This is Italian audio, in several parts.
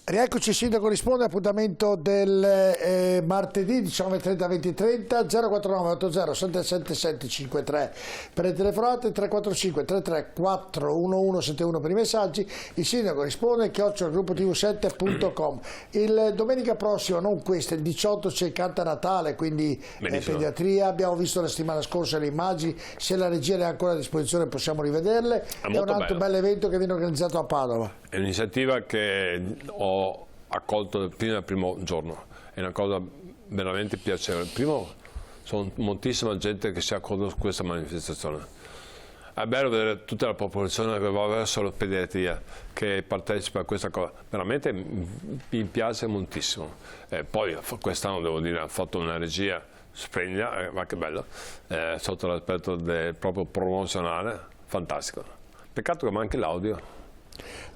Rieccoci, Sindaco risponde, appuntamento del martedì 19:30-20:30, 049 80 777 53 per le telefonate, 345 33 411 71 per i messaggi. Il Sindaco risponde @gruppotv7.com. Il domenica prossima, non questa, il 18 c'è il Canta Natale, quindi pediatria. Abbiamo visto la settimana scorsa le immagini, se la regia è ancora a disposizione possiamo rivederle. È un altro bel evento che viene organizzato a Padova. È un'iniziativa che ho accolto fino dal primo giorno, è una cosa veramente piacevole. Primo, sono moltissima gente che si è accolta su questa manifestazione. È bello vedere tutta la popolazione che va verso la pediatria, che partecipa a questa cosa, veramente mi piace moltissimo. Poi quest'anno devo dire hanno fatto una regia splendida, ma che bello, sotto l'aspetto proprio promozionale, fantastico. Peccato che manchi l'audio.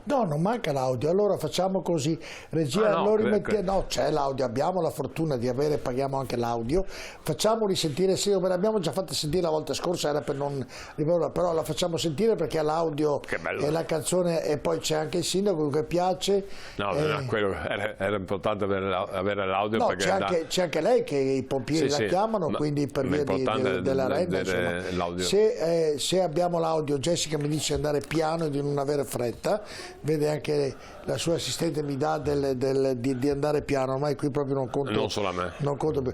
No, non manca l'audio, allora facciamo così, regia, no, no, c'è l'audio, abbiamo la fortuna di avere, paghiamo anche l'audio, facciamo risentire, sì, l'abbiamo già fatta sentire la volta scorsa, era per non però la facciamo sentire perché ha l'audio e la canzone, e poi c'è anche il sindaco che piace. No, quello era importante avere l'audio, no, perché c'è anche lei che i pompieri la chiamano, quindi per via della renda, se abbiamo l'audio, Jessica mi dice di andare piano e di non avere fretta. Vede anche la sua assistente mi dà di andare piano, ormai qui proprio non conto. Non solo a me. Non conto più.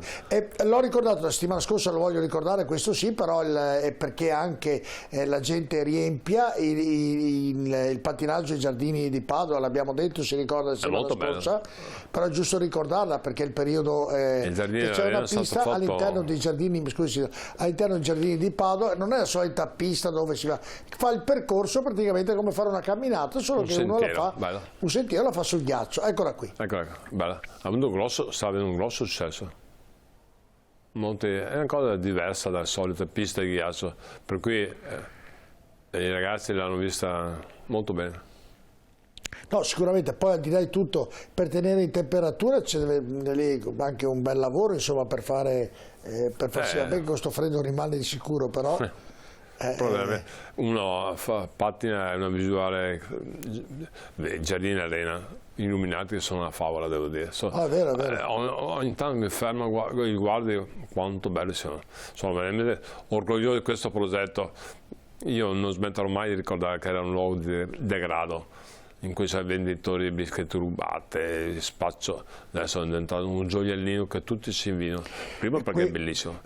L'ho ricordato la settimana scorsa, lo voglio ricordare, questo sì, però è perché anche la gente riempia il pattinaggio ai giardini di Padova, l'abbiamo detto, si ricorda la settimana scorsa, però è giusto ricordarla perché il periodo c'è una pista all'interno dei giardini, scusi, all'interno dei giardini di Padova, non è la solita pista dove si fa il percorso praticamente come fare una camminata, solo che uno la fa, un sentiero la fa sul ghiaccio. Eccola qui. Eccola, bella. Sta avendo un grosso successo. È una cosa diversa dalle solite piste di ghiaccio, per cui i ragazzi l'hanno vista molto bene. No, sicuramente, poi al di là di tutto, per tenere in temperatura c'è anche un bel lavoro, insomma, per farsi bene, con questo freddo rimane di sicuro, però. Uno pattina, è una visuale, giardini arena illuminati che sono una favola, devo dire. È vero, è vero. Ogni tanto mi fermo e guardo quanto belli sono. Sono veramente orgoglioso di questo progetto. Io non smetterò mai di ricordare che era un luogo di degrado in cui c'è venditori di biscotti rubate, spaccio. Adesso è diventato un gioiellino che tutti si inviano. Prima perché è bellissimo.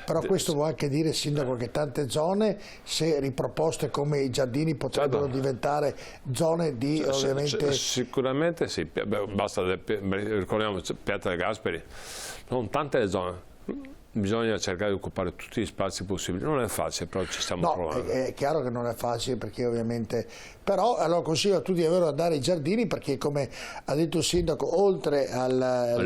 Però questo vuol anche dire, Sindaco, che tante zone, se riproposte come i giardini, potrebbero diventare zone di ovviamente. Sicuramente sì, basta, ricordiamo Piazza De Gasperi, sono tante le zone. Bisogna cercare di occupare tutti gli spazi possibili, non è facile, però ci stiamo provando. È chiaro che non è facile, perché ovviamente, però allora consiglio a tutti di andare ai giardini, perché come ha detto il Sindaco, oltre al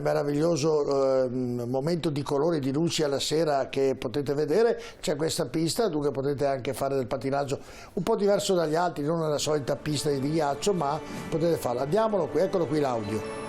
meraviglioso momento di colori, di luci alla sera che potete vedere, c'è questa pista, dunque potete anche fare del pattinaggio un po' diverso dagli altri, non è la solita pista di ghiaccio, ma potete farlo. Andiamolo qui, eccolo qui l'audio.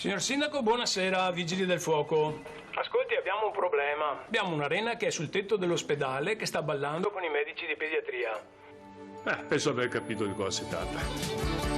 Signor Sindaco, buonasera, Vigili del Fuoco. Ascolti, abbiamo un problema. Abbiamo un'arena che è sul tetto dell'ospedale che sta ballando con i medici di pediatria. Penso aver capito di cosa si tratta.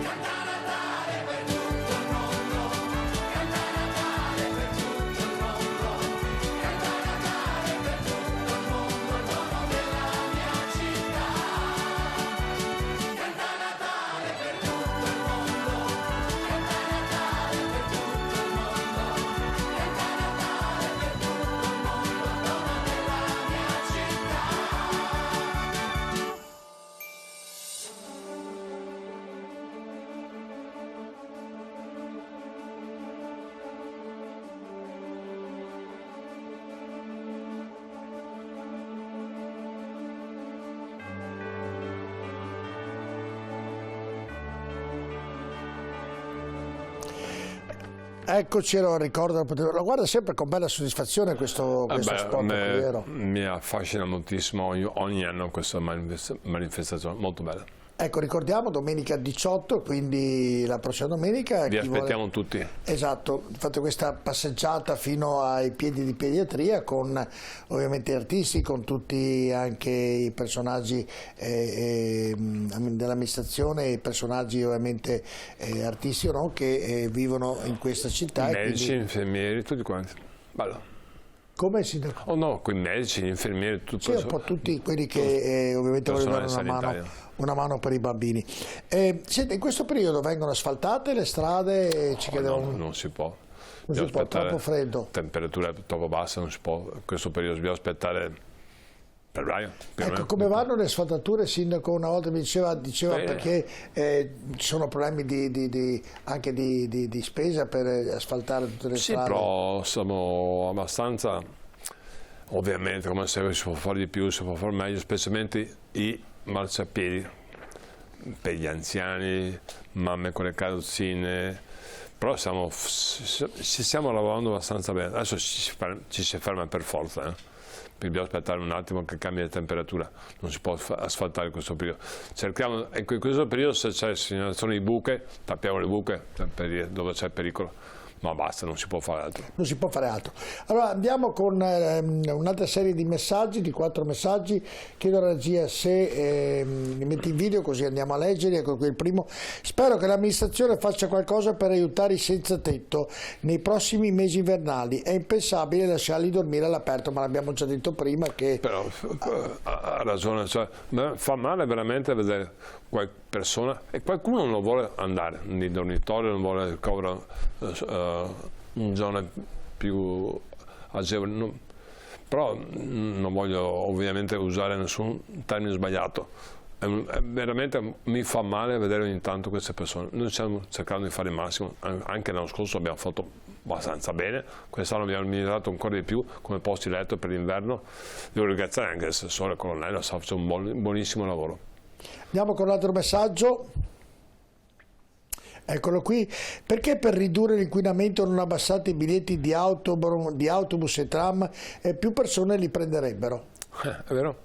Eccoci, lo ricordo, lo guarda sempre con bella soddisfazione questo spot Corriero. Mi affascina moltissimo ogni anno questa manifestazione, molto bella. Ecco, ricordiamo domenica 18, quindi la prossima domenica. Vi aspettiamo tutti. Esatto, fate questa passeggiata fino ai piedi di pediatria con ovviamente artisti, con tutti anche i personaggi dell'amministrazione, i personaggi ovviamente artisti o no, che vivono in questa città. Medici, infermieri, tutti quanti. Bello. Come sindaco? Oh no, quei medici, gli infermieri, tutto. Sì, un po' tutti quelli che ovviamente vogliono dare una mano per i bambini. Senti, in questo periodo vengono asfaltate le strade? No, non si può. Non si può, troppo freddo. Temperatura troppo bassa, non si può. In questo periodo dobbiamo aspettare febbraio. Ecco, come vanno le asfaltature, sindaco? Una volta mi diceva perché ci sono problemi anche di spesa per asfaltare tutte le strade. Sì, però siamo abbastanza, ovviamente, come se si può fare di più, si può fare meglio, specialmente i marciapiedi per gli anziani, mamme con le carrozzine, però ci stiamo lavorando abbastanza bene. Adesso ci si ferma per forza, dobbiamo aspettare un attimo che cambia la temperatura, non si può asfaltare in questo periodo. Cerchiamo, in questo periodo, se c'è segnalazione di buche, tappiamo le buche dove c'è pericolo. Ma basta, non si può fare altro. Non si può fare altro. Allora andiamo con un'altra serie di messaggi, di 4 messaggi. Chiedo alla regia se li metti in video così andiamo a leggerli. Ecco qui il primo. Spero che l'amministrazione faccia qualcosa per aiutare i senza tetto nei prossimi mesi invernali. È impensabile lasciarli dormire all'aperto, ma l'abbiamo già detto prima che... Però ha ragione, cioè, fa male veramente vedere qualche persona e qualcuno non vuole andare nei dormitori, non vuole ricoverare in zone più agevoli, però non voglio ovviamente usare nessun termine sbagliato. Veramente mi fa male vedere ogni tanto queste persone. Noi stiamo cercando di fare il massimo, anche l'anno scorso abbiamo fatto abbastanza bene, quest'anno abbiamo migliorato ancora di più come posti letto per l'inverno. Devo ringraziare anche l'assessore Colonnello, sta facendo un buonissimo lavoro. Andiamo con un altro messaggio. Eccolo qui. Perché per ridurre l'inquinamento non abbassate i biglietti di autobus e tram e più persone li prenderebbero? È vero.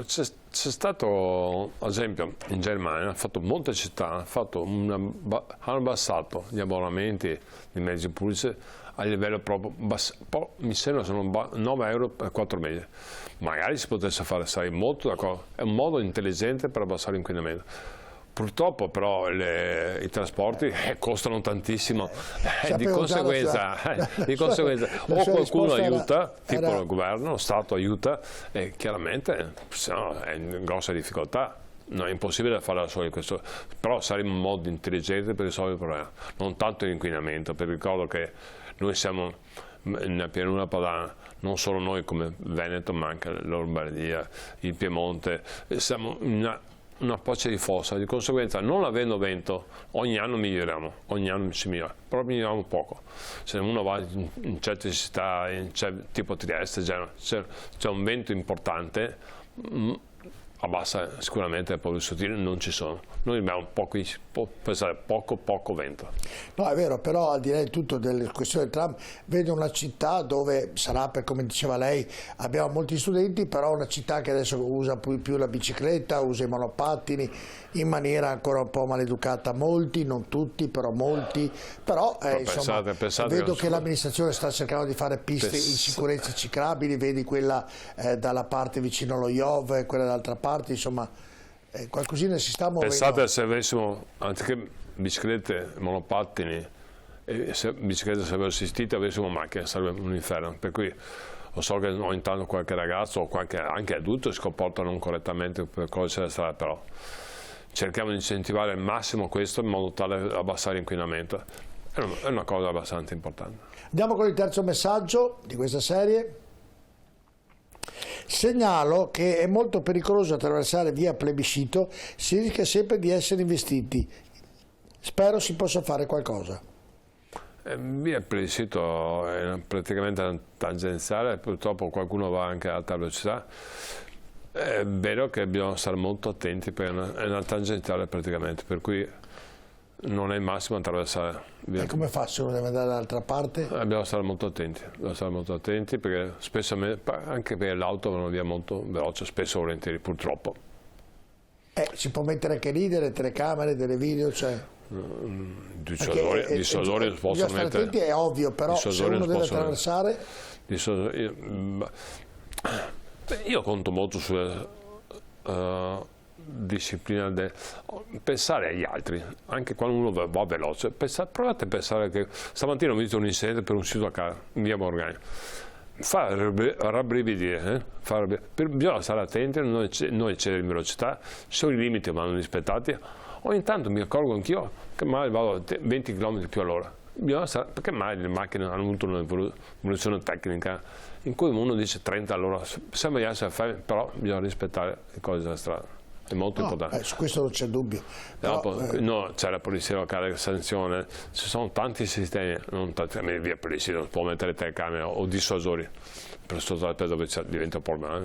C'è stato, ad esempio, in Germania, ha fatto molte città, hanno abbassato gli abbonamenti di mezzi pubblici a livello proprio mi sembra sono 9 euro per 4 mesi. Magari si potesse fare, sai, molto d'accordo, è un modo intelligente per abbassare l'inquinamento. Purtroppo però i trasporti costano tantissimo, di conseguenza o qualcuno aiuta, tipo il governo, lo Stato aiuta, e chiaramente no, è in grossa difficoltà. No, è impossibile fare da soli questo, però sarebbe un modo intelligente per risolvere il problema, non tanto l'inquinamento, perché ricordo che noi siamo nella pianura padana, non solo noi come Veneto, ma anche la Lombardia, il Piemonte, siamo una pozza di fossa, di conseguenza non avendo vento ogni anno miglioriamo, ogni anno si migliora, però miglioriamo poco. Se uno va in certe città, tipo Trieste, c'è un vento importante, abbassa sicuramente le polveri sottili, non ci sono. Noi abbiamo può pensare poco vento. No, è vero, però al di là di tutto delle questioni del tram, vedo una città dove sarà, per come diceva lei, abbiamo molti studenti, però una città che adesso usa più la bicicletta, usa i monopattini in maniera ancora un po' maleducata, molti, non tutti, però molti, però insomma, pensate vedo che l'amministrazione sta cercando di fare piste in sicurezza ciclabili, vedi quella dalla parte vicino allo IOV e quella dall'altra parte, insomma qualcosina si sta muovendo. Pensate se avessimo, anziché biciclette, monopattini, se biciclette sarebbero assistite, avessimo macchine, sarebbe un inferno. Per cui lo so che ogni tanto qualche ragazzo o anche adulto si comportano correttamente per cose della strada, però cerchiamo di incentivare al massimo questo in modo tale da abbassare l'inquinamento. È una cosa abbastanza importante. Andiamo con il terzo messaggio di questa serie. Segnalo che è molto pericoloso attraversare via Plebiscito, si rischia sempre di essere investiti. Spero si possa fare qualcosa. Via Plebiscito è praticamente tangenziale, purtroppo qualcuno va anche a alta velocità. È vero che bisogna stare molto attenti perché è una tangenziale praticamente, per cui non è il massimo attraversare via. E come fa se uno deve andare dall'altra parte? Dobbiamo stare molto attenti, perché spesso anche perché l'auto vanno via molto veloce, spesso volentieri purtroppo. Si può mettere anche lì delle telecamere, delle video, cioè... Dissuasori possono stare mettere, attenti, è ovvio, però se uno deve attraversare... Io conto molto sulla disciplina del pensare agli altri, anche quando uno va veloce. Provate a pensare che stamattina ho visto un incidente per un sito a casa in via Morgagni. Fa rabbrividire, bisogna stare attenti, non eccedere in velocità, se i limiti vanno rispettati. Ogni tanto mi accorgo anch'io che magari vado a 20 km più all'ora, perché magari le macchine hanno avuto un'evoluzione tecnica in cui uno dice 30 all'ora, sembra di essere fermi, però bisogna rispettare le cose della strada, è molto importante. Su questo non c'è dubbio. No, c'è la polizia locale che sanziona, ci sono tanti sistemi, non tanti, via polizia, non può mettere telecamere o dissuasori per sottare dove diventa un problema.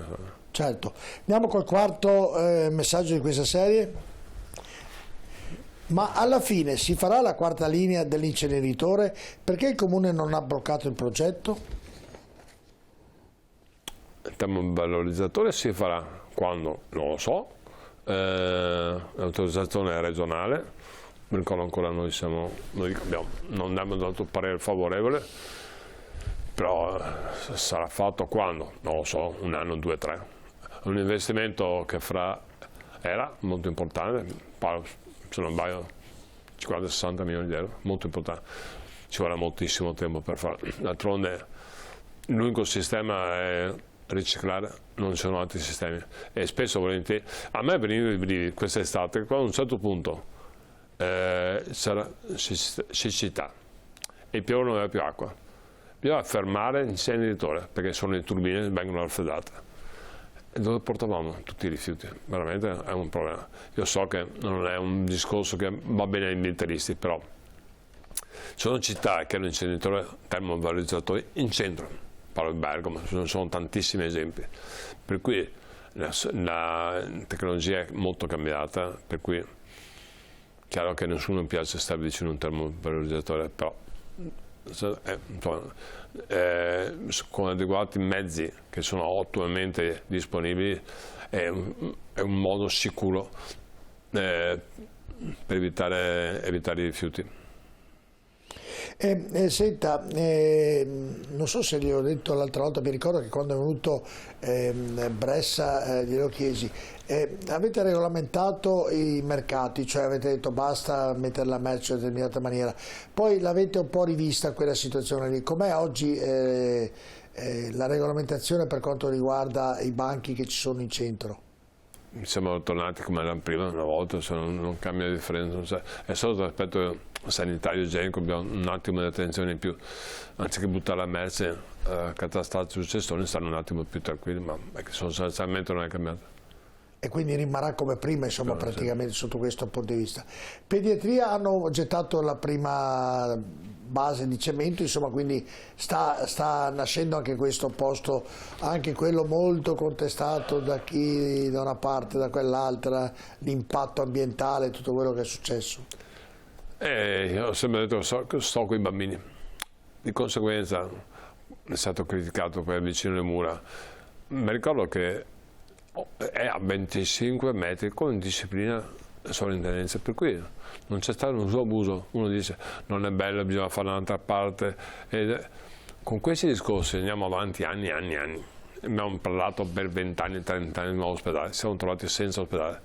Certo. Andiamo col quarto messaggio di questa serie. Ma alla fine si farà la quarta linea dell'inceneritore? Perché il Comune non ha bloccato il progetto? Il termovalorizzatore si farà quando? Non lo so. L'autorizzazione è regionale, mi ricordo ancora non abbiamo dato parere favorevole, però sarà fatto quando? Non lo so, un anno, 2, 3. È un investimento che era molto importante, se non sbaglio 50-60 milioni di euro, molto importante, ci vorrà moltissimo tempo per farlo. D'altronde l'unico sistema è riciclare, non ci sono altri sistemi e spesso volentieri a me venivano i brividi quest'estate quando a un certo punto c'era siccità e piove, non aveva più acqua, bisogna fermare l'inceneritore perché sono le turbine che vengono raffreddate. E dove portavamo tutti i rifiuti? Veramente è un problema. Io so che non è un discorso che va bene agli ambientalisti, però ci sono città che hanno inceneritori termovalorizzatori in centro, parlo di Bergamo, ce ne sono tantissimi esempi, per cui la tecnologia è molto cambiata, per cui è chiaro che a nessuno piace stare vicino a un termovalorizzatore, però con adeguati mezzi che sono ottimamente disponibili è un modo sicuro per evitare i rifiuti. Senta, non so se gliel'ho detto l'altra volta, mi ricordo che quando è venuto Bressa glielo chiesi, avete regolamentato i mercati, cioè avete detto basta mettere la merce in una determinata maniera, poi l'avete un po' rivista quella situazione lì, com'è oggi la regolamentazione per quanto riguarda i banchi che ci sono in centro? Siamo tornati come erano prima, una volta, non cambia differenza, è solo l'aspetto sanitario igienico, abbiamo un attimo di attenzione in più, anziché buttare la merce catastati sul cestone, stanno un attimo più tranquilli, ma sostanzialmente non è cambiato. E quindi rimarrà come prima, insomma, praticamente sotto questo punto di vista. Pediatria hanno gettato la prima base di cemento, insomma, quindi sta nascendo anche questo posto, anche quello molto contestato da chi da una parte, da quell'altra, l'impatto ambientale, tutto quello che è successo. Io ho sempre detto che sto con i bambini, di conseguenza è stato criticato per vicino alle mura. Mi ricordo che è a 25 metri con disciplina e sovrintendenza, per cui non c'è stato un suo abuso. Uno dice non è bello, bisogna fare un'altra parte, con questi discorsi andiamo avanti anni e anni e anni. Abbiamo parlato per 20 anni, 30 anni di nuovo ospedale, siamo trovati senza ospedale,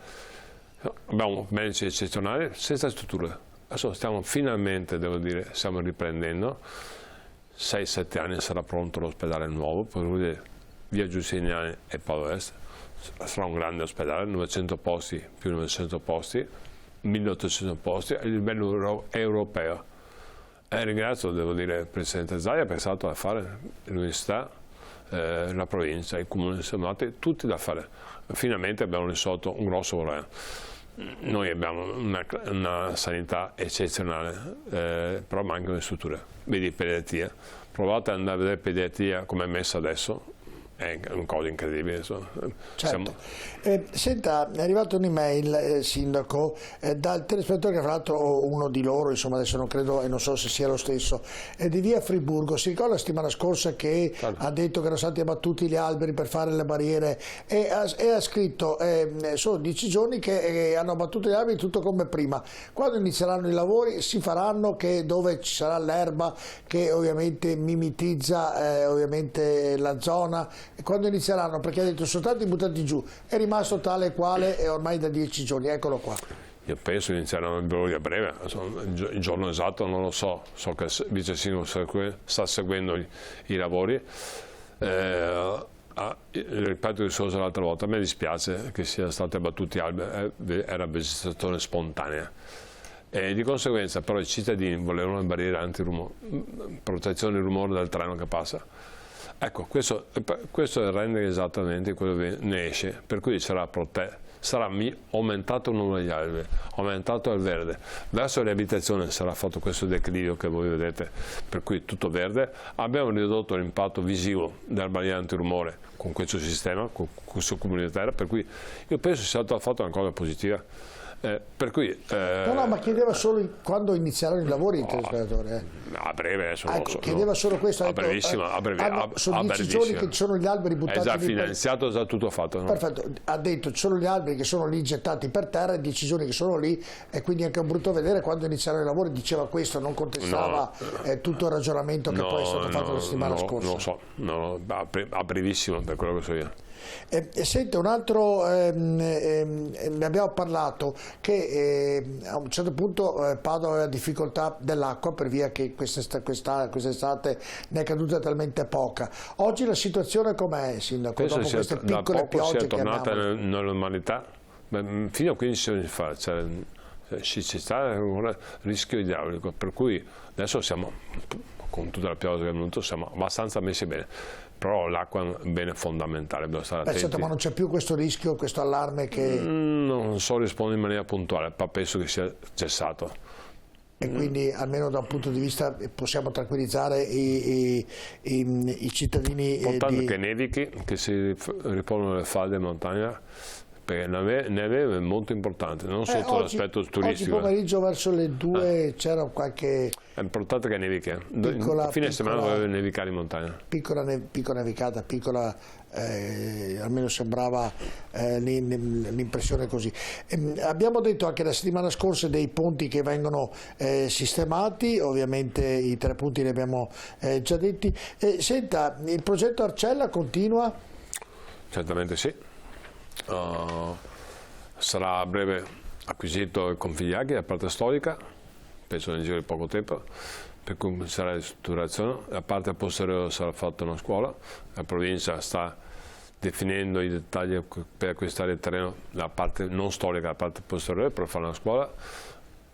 abbiamo medici eccezionali senza strutture. Adesso stiamo finalmente, devo dire, stiamo riprendendo. 6-7 anni sarà pronto l'ospedale nuovo, per via Giustiniani e Paolo Est. Sarà un grande ospedale, 900 posti più 900 posti, 1800 posti a livello europeo. E ringrazio, devo dire, il Presidente Zaia perché è stato da fare, l'università, la provincia, i comuni sono andati tutti da fare. Finalmente abbiamo risolto un grosso problema. Noi abbiamo una sanità eccezionale, però mancano le strutture. Vedi pediatria, provate ad andare a vedere pediatria come è messa adesso. È una cosa incredibile. Certo. Senta, è arrivata un'email, Sindaco, dal telespettatore, che fra l'altro uno di loro, insomma adesso non credo e non so se sia lo stesso, di via Friburgo. Si ricorda la settimana scorsa che ha detto che erano stati abbattuti gli alberi per fare le barriere e ha scritto sono 10 giorni che hanno abbattuto gli alberi, tutto come prima. Quando inizieranno i lavori si faranno, dove ci sarà l'erba che ovviamente mimetizza ovviamente la zona. E quando inizieranno, perché ha detto sono stati buttati giù, è rimasto tale e quale e ormai da 10 giorni, eccolo qua. Io penso inizieranno il lavori a breve, il giorno esatto non lo so, so che il vice sindaco sta seguendo i lavori. Ripeto il discorso l'altra volta, a me dispiace che siano stati abbattuti alberi, era vegetazione spontanea. E di conseguenza però i cittadini volevano le barriere antirumore, protezione del rumore del treno che passa. Ecco, questo rende esattamente quello che ne esce, per cui sarà aumentato il numero degli alberi, aumentato il verde. Verso le abitazioni sarà fatto questo declivio che voi vedete, per cui tutto verde. Abbiamo ridotto l'impatto visivo della barriera antirumore con questo sistema, con questo comunitario, per cui io penso sia stata fatta una cosa positiva. Per cui, no, ma chiedeva solo quando inizieranno i lavori il telespettatore. A breve, adesso chiedeva solo questo. A brevissimo, sono 10 giorni che ci sono gli alberi buttati. È già finanziato, è già tutto fatto. No? Perfetto, ha detto ci sono gli alberi che sono lì gettati per terra, 10 giorni che sono lì, e quindi è anche brutto vedere quando inizieranno i lavori, diceva questo, non contestava tutto il ragionamento che poi è stato fatto la settimana scorsa. Non lo so, a brevissimo, per quello che so io. Senta, un altro, ne abbiamo parlato, che a un certo punto Padova aveva difficoltà dell'acqua per via che quest'estate ne è caduta talmente poca. Oggi la situazione com'è, Sindaco? Penso dopo queste piccole piogge sia tornata nella normalità, fino a 15 giorni fa ci sta un rischio idraulico, per cui adesso siamo, con tutta la pioggia che è venuta, siamo abbastanza messi bene. Però l'acqua è un bene fondamentale, bisogna stare attenti. Certo, ma non c'è più questo rischio, questo allarme che... Non so rispondere in maniera puntuale, ma penso che sia cessato. E quindi almeno da un punto di vista possiamo tranquillizzare i cittadini. Importante che nevichi, che si ripongono le falde in montagna, perché neve è molto importante, non sotto l'aspetto turistico. Oggi pomeriggio verso le 2 c'era qualche... È importante che nevichi. Fine settimana doveva nevicare in montagna. Piccola nevicata, almeno sembrava l'impressione così. Abbiamo detto anche la settimana scorsa dei ponti che vengono sistemati, ovviamente i 3 punti li abbiamo già detti. Senta, il progetto Arcella continua? Certamente sì. Sarà a breve acquisito il Configliacchi, la parte storica, penso nel giro di poco tempo, per cui sarà la ristrutturazione. La parte posteriore sarà fatta una scuola, la provincia sta definendo i dettagli per acquistare il terreno, la parte non storica, la parte posteriore, per fare una scuola.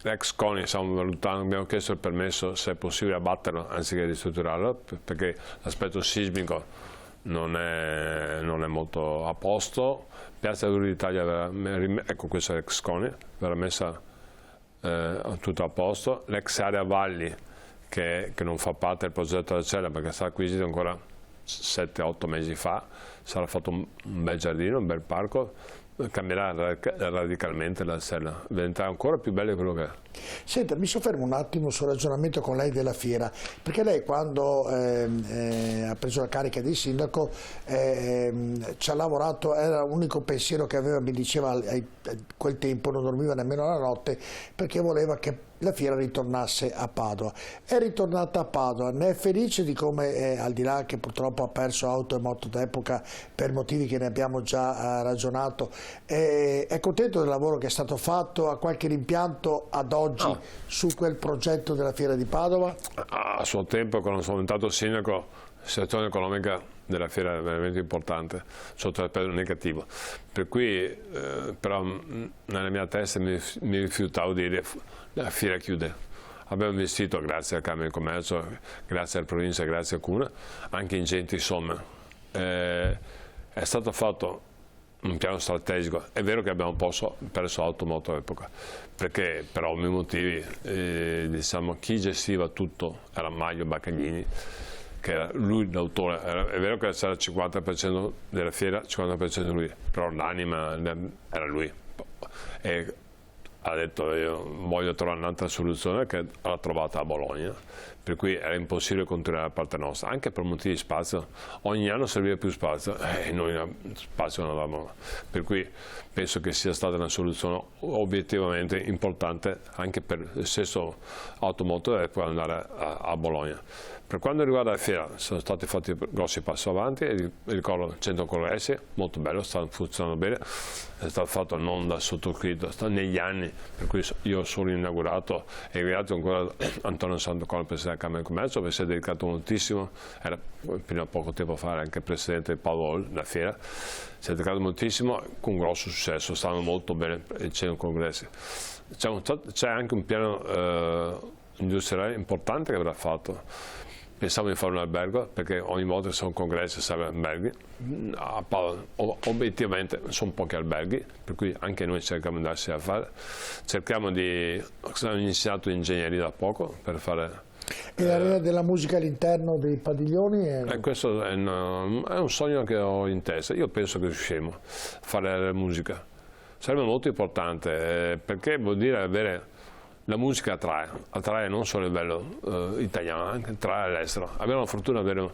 L'ex CONI stiamo valutando, abbiamo chiesto il permesso se è possibile abbatterlo anziché ristrutturarlo, perché l'aspetto sismico non è molto a posto. Piazza Uri d'Italia, ecco questa ex CONI, verrà messa tutto a posto. L'ex area Valli, che non fa parte del progetto della Cella perché è stato acquisito ancora 7-8 mesi fa, sarà fatto un bel giardino, un bel parco, cambierà radicalmente la Cella, diventerà ancora più bello di quello che è. Senta, mi soffermo un attimo sul ragionamento con lei della fiera, perché lei quando ha preso la carica di sindaco ci ha lavorato, era l'unico pensiero che aveva, mi diceva a quel tempo, non dormiva nemmeno la notte, perché voleva che la fiera ritornasse a Padova. È ritornata a Padova, ne è felice di come, al di là che purtroppo ha perso auto e moto d'epoca per motivi che ne abbiamo già ragionato, è contento del lavoro che è stato fatto? Ha qualche rimpianto ad oggi su quel progetto della fiera di Padova? A suo tempo, quando sono diventato sindaco, la situazione economica della fiera è veramente importante sotto l'aspetto negativo, per cui però nella mia testa mi rifiutavo di dire la fiera chiude. Abbiamo investito, grazie alla Camera di Commercio, grazie alla provincia, grazie al Comune, anche ingenti somme. È stato fatto un piano strategico. È vero che abbiamo perso automoto all'epoca, perché per ovvi motivi diciamo, chi gestiva tutto era Maglio Baccaglini, che era lui l'autore. È vero che c'era il 50% della fiera, il 50% lui, però l'anima era lui. E ha detto io voglio trovare un'altra soluzione, che l'ha trovata a Bologna, per cui era impossibile continuare da parte nostra, anche per motivi di spazio. Ogni anno serviva più spazio e noi spazio non avevamo, per cui penso che sia stata una soluzione obiettivamente importante anche per il stesso automoto e poi andare a Bologna. Per quanto riguarda la fiera, sono stati fatti grossi passi avanti, ricordo il centro congressi, molto bello, sta funzionando bene, è stato fatto non da sottoscritto, sta negli anni, per cui io sono inaugurato e ringrazio ancora Antonio Santocola, Presidente della Camera di Commercio, perché si è dedicato moltissimo, era fino a poco tempo fa anche Presidente di Paolo Hall, della fiera, si è dedicato moltissimo, con grosso successo, stanno molto bene il centro congressi. C'è anche un piano industriale importante che avrà fatto. Pensavo di fare un albergo, perché ogni volta che sono congressi serve alberghi. A Padova obiettivamente sono pochi alberghi, per cui anche noi cerchiamo di andarsi a fare. Abbiamo iniziato ingegneria da poco per fare. E l'area della musica all'interno dei padiglioni? Questo è un sogno che ho in testa. Io penso che riusciremo a fare la musica. Sarebbe molto importante, perché vuol dire avere. La musica attrae non solo a livello italiano, anche attrae all'estero. Abbiamo la fortuna di avere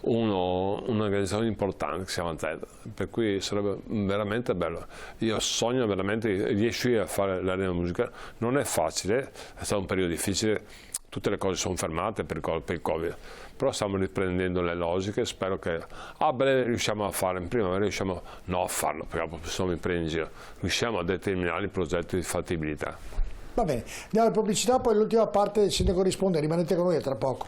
un'organizzazione importante che si chiama TED, per cui sarebbe veramente bello. Io sogno veramente di riuscire a fare l'area della musica. Non è facile, è stato un periodo difficile, tutte le cose sono fermate per il Covid, però stiamo riprendendo le logiche, spero che a breve riusciamo a fare, in primavera riusciamo a farlo, perché possiamo mi prendere in giro, riusciamo a determinare i progetti di fattibilità. Va bene, andiamo alla pubblicità, poi l'ultima parte del Sindaco risponde, rimanete con noi a tra poco.